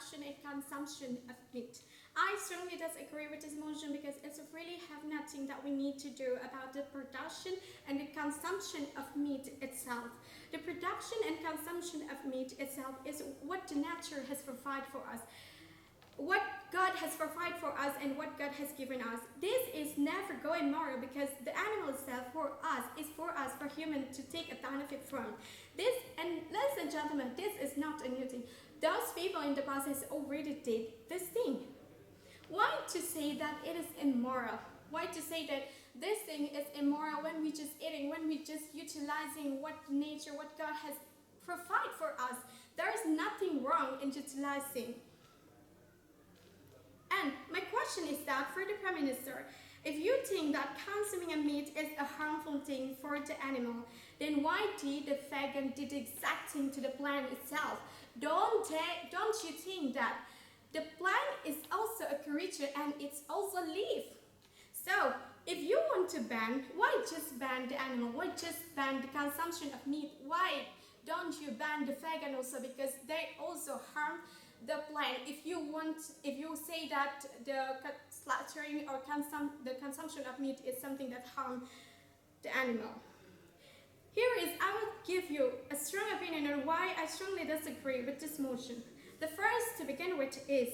production and consumption of meat. I strongly disagree with this motion because it's really have nothing that we need to do about the production and the consumption of meat itself. The production and consumption of meat itself is what the nature has provided for us, what God has provided for us and what God has given us. This is never going moral because the animal itself for us is for us, for humans to take a benefit from. This, and ladies and gentlemen, this is not a new thing. Those people in the past has already did this thing. Why to say that it is immoral? Why to say that this thing is immoral when we just eating, when we just utilizing what nature, what God has provided for us? There is nothing wrong in utilizing. And my question is that for the Prime Minister, if you think that consuming a meat is a harmful thing for the animal, then why did the vegan did the exact thing to the plant itself? Don't you think that the plant is also a creature and it's also live? So if you want to ban, why just ban the animal? Why just ban the consumption of meat? Why don't you ban the vegan also? Because they also harm the plant. If you say that the slaughtering or the consumption of meat is something that harms the animal. I will give you a strong opinion on why I strongly disagree with this motion. The first to begin with is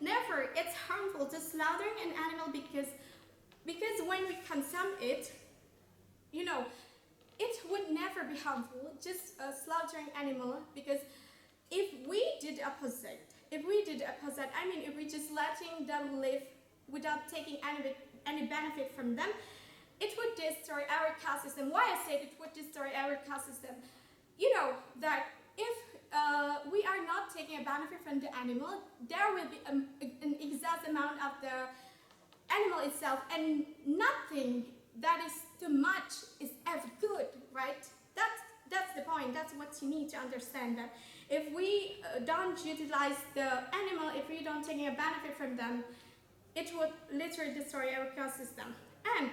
never it's harmful to slaughtering an animal because when we consume it, it would never be harmful, just slaughtering animal, because if we did the opposite, if we just letting them live without taking any benefit from them, it would destroy our ecosystem. Why I said it would destroy our ecosystem? That if we are not taking a benefit from the animal, there will be an excess amount of the animal itself, and nothing that is too much is ever good, right? That's the point. That's what you need to understand, that if we don't utilize the animal, if we don't take a benefit from them, it would literally destroy our ecosystem. And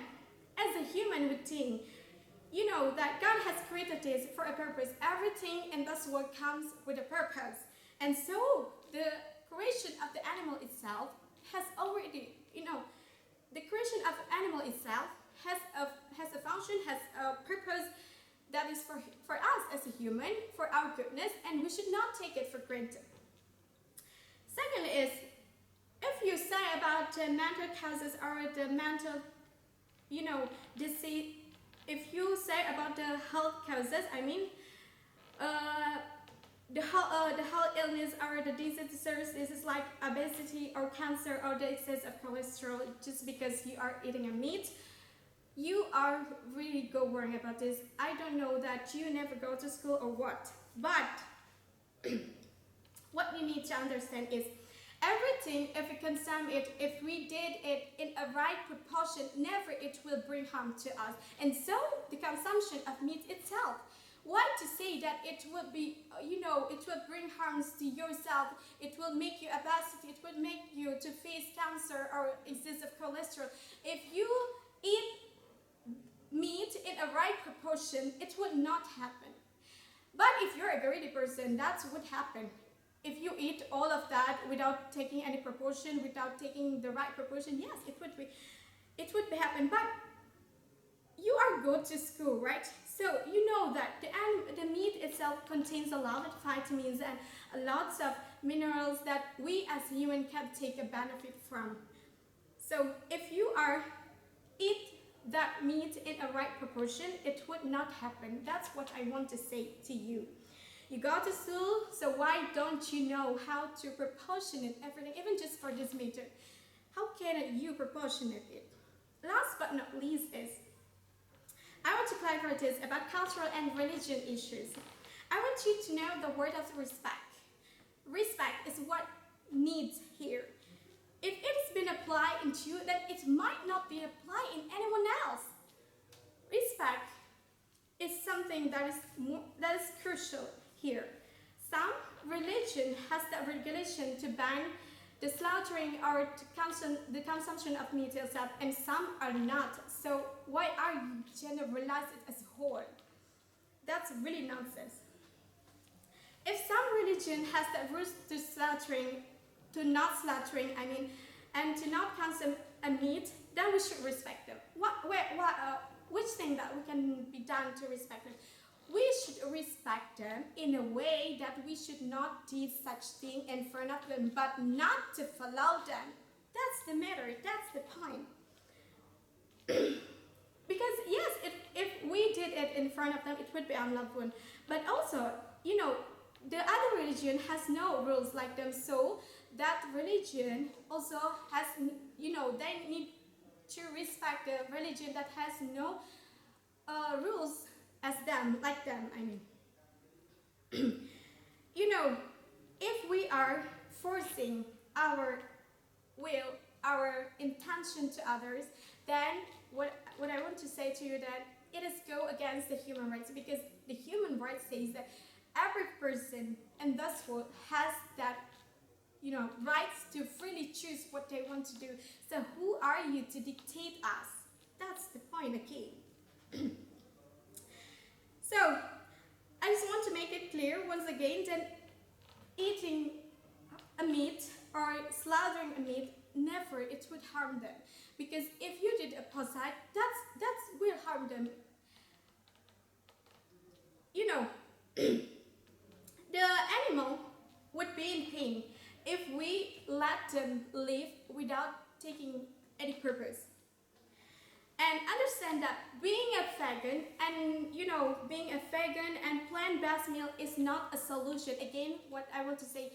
as a human would think, that God has created this for a purpose. Everything in this world comes with a purpose. And so the creation of the animal itself has already, the creation of animal itself has a function, has a purpose that is for us as a human, for our goodness, and we should not take it for granted. Second is, if you say about the mental causes or the mental, disease, if you say about the health causes, the health illness or the diseases like obesity or cancer or the excess of cholesterol, just because you are eating a meat, you are really worrying about this. I don't know that you never go to school or what, but what you need to understand is everything, if we consume it, if we did it in a right proportion, never it will bring harm to us. And so the consumption of meat itself, why to say that it will be, it will bring harms to yourself, it will make you obesity, it will make you to face cancer or excess of cholesterol. If you eat meat in a right proportion, it would not happen. But if you're a greedy person, that's what happened. If you eat all of that without taking any proportion, without taking the right proportion, yes, it would happen. But you are go to school, right? So you know that the meat itself contains a lot of vitamins and lots of minerals that we as humans can take a benefit from. So if you eat that meat in a right proportion, it would not happen. That's what I want to say to you. You go to school, so why don't you know how to proportionate everything, even just for this meter? How can you proportionate it? Last but not least is, I want to clarify this about cultural and religion issues. I want you to know the word of respect. Respect is what needs here. If it has been applied into you, then it might not be applied in anyone else. Respect is something that is crucial here. Some religion has the regulation to ban the slaughtering or the consumption of meat itself, and some are not. So why are you generalize it as a whole? That's really nonsense. If some religion religion has the rules to not slaughtering, and to not consume a meat, then we should respect them. Which thing that we can be done to respect them? We should respect them in a way that we should not do such thing in front of them, but not to follow them. That's the matter. That's the point. Because yes, if we did it in front of them, it would be unlawful. But also, the other religion has no rules like them, so that religion also has, they need to respect the religion that has no rules as them, like them, if we are forcing our will, our intention to others, then what I want to say to you that it is go against the human rights, because the human rights says that every person in this world has that rights to freely choose what they want to do. So who are you to dictate us? That's the point again. So I just want to make it clear once again that eating a meat or slaughtering a meat, never it would harm them, because if you did opposite, that will harm them. The animal would be in pain if we let them live without taking any purpose. And understand that being a vegan and plant-based meal is not a solution. Again, what I want to say,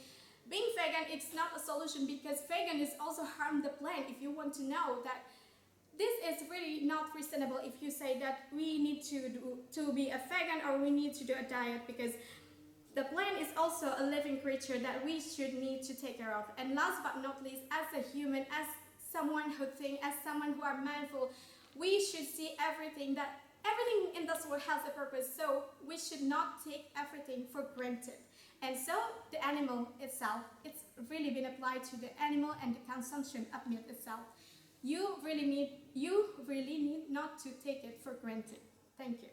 being vegan, it's not a solution, because vegan is also harm the plant. If you want to know that this is really not reasonable, if you say that we need to be a vegan or we need to do a diet, because the plant is also a living creature that we should need to take care of. And last but not least, as a human, as someone who thinks, as someone who are mindful, we should see everything in this world has a purpose, so we should not take everything for granted. And so the animal itself, it's really been applied to the animal and the consumption of meat itself. You really need not to take it for granted. Thank you.